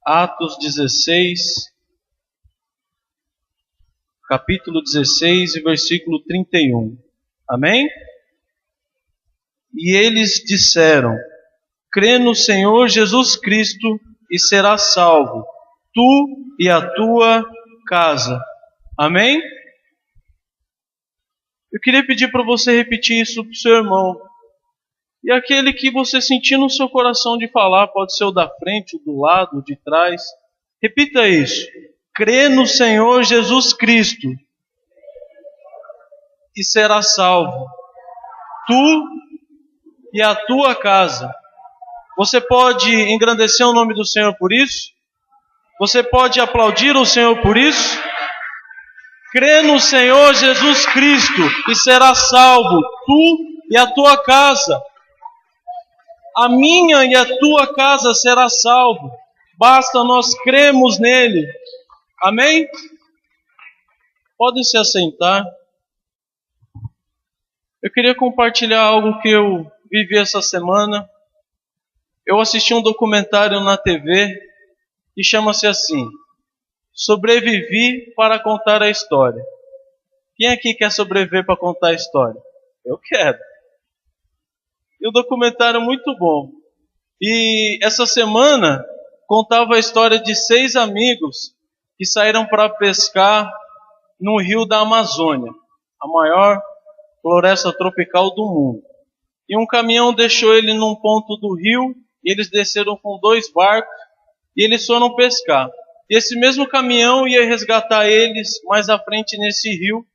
Atos 16, capítulo 16 e versículo 31. Amém? E eles disseram: crê no Senhor Jesus Cristo e serás salvo, tu e a tua casa. Amém? Eu queria pedir para você repetir isso para o seu irmão. E aquele que você sentir no seu coração de falar, pode ser o da frente, o do lado, o de trás. Repita isso. Crê no Senhor Jesus Cristo e serás salvo, tu e a tua casa. Você pode engrandecer o nome do Senhor por isso? Você pode aplaudir o Senhor por isso? Crê no Senhor Jesus Cristo e serás salvo, tu e a tua casa. A minha e a tua casa será salvo. Basta nós cremos nele. Amém? Podem se assentar. Eu queria compartilhar algo que eu vivi essa semana. Eu assisti um documentário na TV que chama-se assim: Sobrevivi para contar a história. Quem aqui quer sobreviver para contar a história? Eu quero. E o documentário é muito bom. E essa semana contava a história de 6 amigos que saíram para pescar no rio da Amazônia, a maior floresta tropical do mundo. E um caminhão deixou ele num ponto do rio, e eles desceram com 2 barcos e eles foram pescar. E esse mesmo caminhão ia resgatar eles mais à frente nesse rio,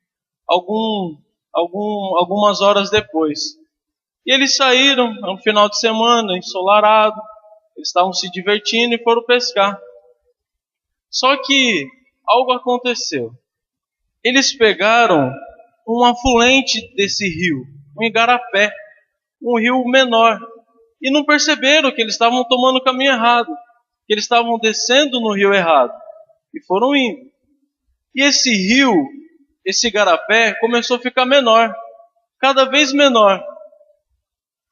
algumas horas depois. E eles saíram no final de semana, ensolarado, eles estavam se divertindo e foram pescar. Só que algo aconteceu. Eles pegaram um afluente desse rio, um igarapé, um rio menor, e não perceberam que eles estavam tomando o caminho errado, que eles estavam descendo no rio errado, e foram indo. E esse rio, esse igarapé, começou a ficar menor, cada vez menor.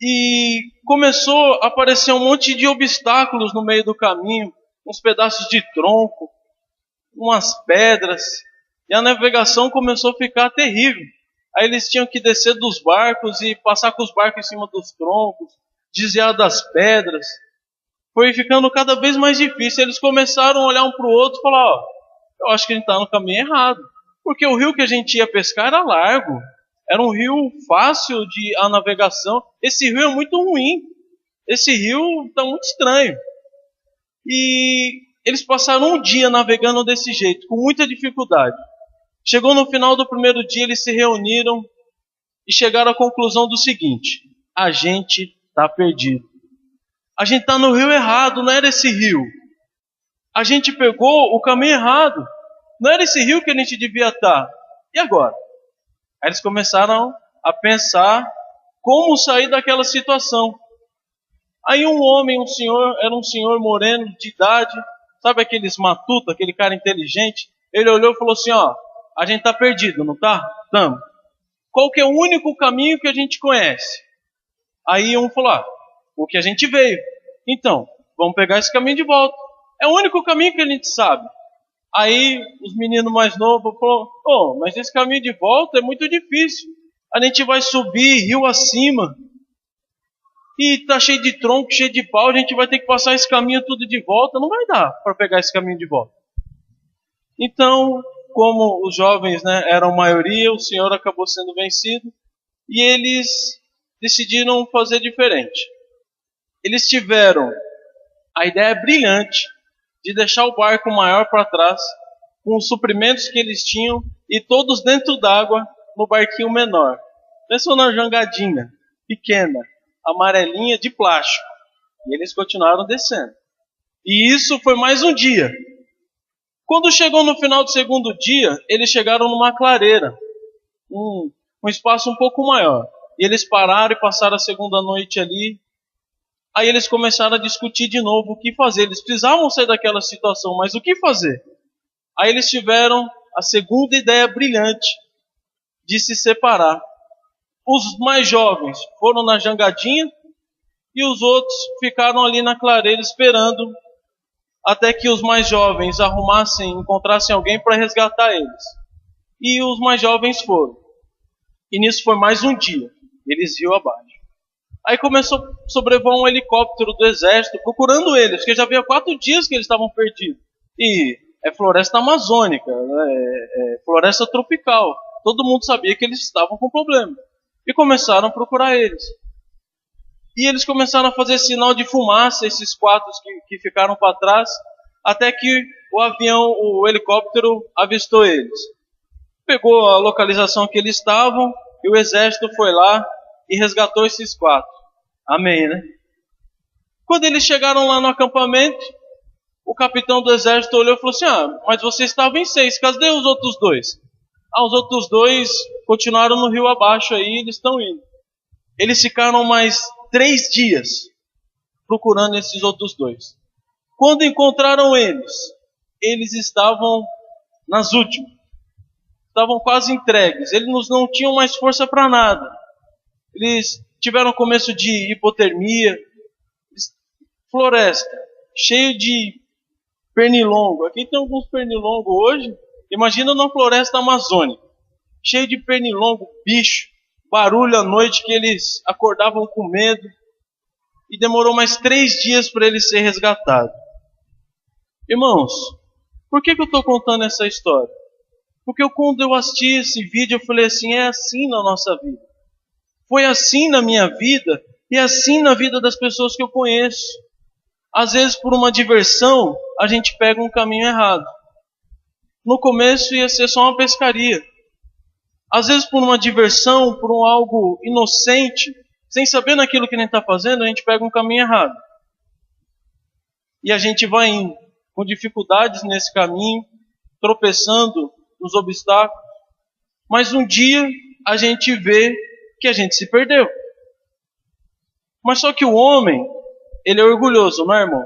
E começou a aparecer um monte de obstáculos no meio do caminho, uns pedaços de tronco, umas pedras, e a navegação começou a ficar terrível. Aí eles tinham que descer dos barcos e passar com os barcos em cima dos troncos, desviar das pedras. Foi ficando cada vez mais difícil. Eles começaram a olhar um para o outro e falar: eu acho que a gente está no caminho errado. Porque o rio que a gente ia pescar era largo. Era um rio fácil de a navegação. Esse rio é muito ruim. Esse rio está muito estranho. E eles passaram um dia navegando desse jeito, com muita dificuldade. Chegou no final do primeiro dia, eles se reuniram e chegaram à conclusão do seguinte: a gente está perdido. A gente está no rio errado, não era esse rio. A gente pegou o caminho errado. Não era esse rio que a gente devia estar. E agora? Aí eles começaram a pensar como sair daquela situação. Aí um homem, era um senhor moreno de idade, sabe aqueles matutos, aquele cara inteligente? Ele olhou e falou assim: a gente está perdido, não está? Estamos. Qual que é o único caminho que a gente conhece? Aí um falou: o que a gente veio. Então, vamos pegar esse caminho de volta. É o único caminho que a gente sabe. Aí os meninos mais novos falaram: mas esse caminho de volta é muito difícil. A gente vai subir rio acima. E tá cheio de tronco, cheio de pau. A gente vai ter que passar esse caminho tudo de volta. Não vai dar para pegar esse caminho de volta. Então, como os jovens eram maioria, o senhor acabou sendo vencido. E eles decidiram fazer diferente. Eles tiveram a ideia brilhante de deixar o barco maior para trás, com os suprimentos que eles tinham, e todos dentro d'água no barquinho menor. Pensa na jangadinha, pequena, amarelinha, de plástico. E eles continuaram descendo. E isso foi mais um dia. Quando chegou no final do segundo dia, eles chegaram numa clareira, um espaço um pouco maior. E eles pararam e passaram a segunda noite ali. Aí eles começaram a discutir de novo o que fazer. Eles precisavam sair daquela situação, mas o que fazer? Aí eles tiveram a segunda ideia brilhante de se separar. Os mais jovens foram na jangadinha e os outros ficaram ali na clareira esperando até que os mais jovens encontrassem alguém para resgatar eles. E os mais jovens foram. E nisso foi mais um dia. Eles iam abaixo. Aí começou a sobrevoar um helicóptero do exército procurando eles, porque já havia 4 dias que eles estavam perdidos. E é floresta amazônica, é floresta tropical. Todo mundo sabia que eles estavam com problema. E começaram a procurar eles. E eles começaram a fazer sinal de fumaça, esses 4 que ficaram para trás, até que o helicóptero avistou eles. Pegou a localização que eles estavam e o exército foi lá e resgatou esses 4. Amém, né? Quando eles chegaram lá no acampamento, o capitão do exército olhou e falou assim: mas vocês estavam em 6, cadê os outros 2? Os outros 2 continuaram no rio abaixo aí, eles estão indo. Eles ficaram mais 3 dias procurando esses outros 2. Quando encontraram eles estavam nas últimas. Estavam quase entregues. Eles não tinham mais força para nada. Eles tiveram começo de hipotermia. Floresta, cheio de pernilongo. Aqui tem alguns pernilongos hoje. Imagina numa floresta amazônica. Cheio de pernilongo, bicho. Barulho à noite que eles acordavam com medo. E demorou mais 3 dias para eles serem resgatados. Irmãos, por que eu estou contando essa história? Porque quando eu assisti esse vídeo, eu falei assim: é assim na nossa vida. Foi assim na minha vida e é assim na vida das pessoas que eu conheço. Às vezes, por uma diversão, a gente pega um caminho errado. No começo ia ser só uma pescaria. Às vezes, por uma diversão, por algo inocente, sem saber naquilo que a gente está fazendo, a gente pega um caminho errado. E a gente vai indo, com dificuldades nesse caminho, tropeçando nos obstáculos. Mas um dia a gente vê que a gente se perdeu. Mas só que o homem, ele é orgulhoso, não é, irmão?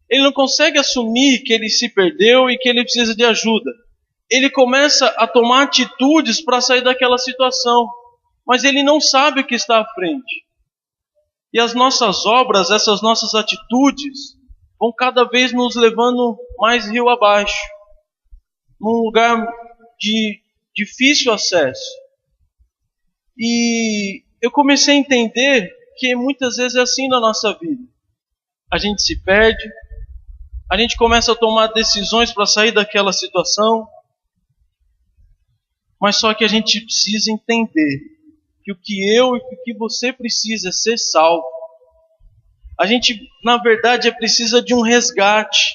Ele não consegue assumir que ele se perdeu e que ele precisa de ajuda. Ele começa a tomar atitudes para sair daquela situação, mas ele não sabe o que está à frente. E as nossas obras, essas nossas atitudes, vão cada vez nos levando mais rio abaixo, num lugar de difícil acesso. E eu comecei a entender que muitas vezes é assim na nossa vida. A gente se perde, a gente começa a tomar decisões para sair daquela situação, mas só que a gente precisa entender que o que eu e o que você precisa é ser salvo. A gente, na verdade, precisa de um resgate.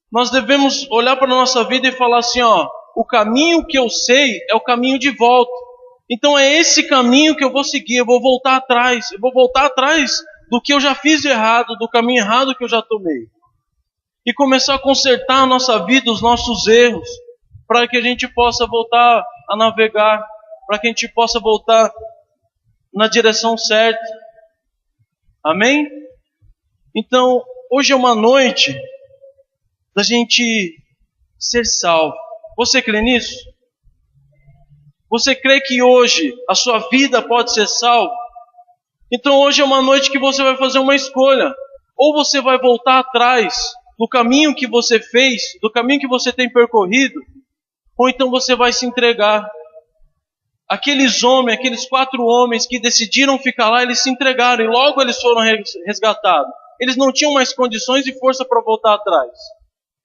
Nós devemos olhar para a nossa vida e falar assim: o caminho que eu sei é o caminho de volta. Então é esse caminho que eu vou seguir, eu vou voltar atrás. Eu vou voltar atrás do que eu já fiz de errado, do caminho errado que eu já tomei. E começar a consertar a nossa vida, os nossos erros, para que a gente possa voltar a navegar, para que a gente possa voltar na direção certa. Amém? Então, hoje é uma noite da gente ser salvo. Você crê nisso? Você crê que hoje a sua vida pode ser salva? Então hoje é uma noite que você vai fazer uma escolha. Ou você vai voltar atrás do caminho que você fez, do caminho que você tem percorrido, ou então você vai se entregar. Aqueles 4 homens que decidiram ficar lá, eles se entregaram e logo eles foram resgatados. Eles não tinham mais condições e força para voltar atrás.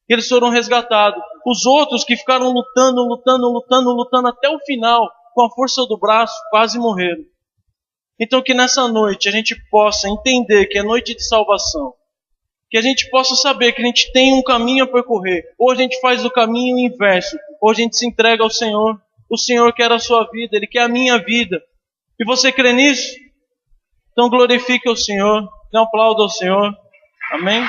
Eles foram resgatados. Os outros que ficaram lutando até o final, com a força do braço, quase morreram. Então que nessa noite a gente possa entender que é noite de salvação. Que a gente possa saber que a gente tem um caminho a percorrer. Ou a gente faz o caminho inverso, ou a gente se entrega ao Senhor. O Senhor quer a sua vida, Ele quer a minha vida. E você crê nisso? Então glorifique o Senhor, dê um aplauso ao Senhor. Amém?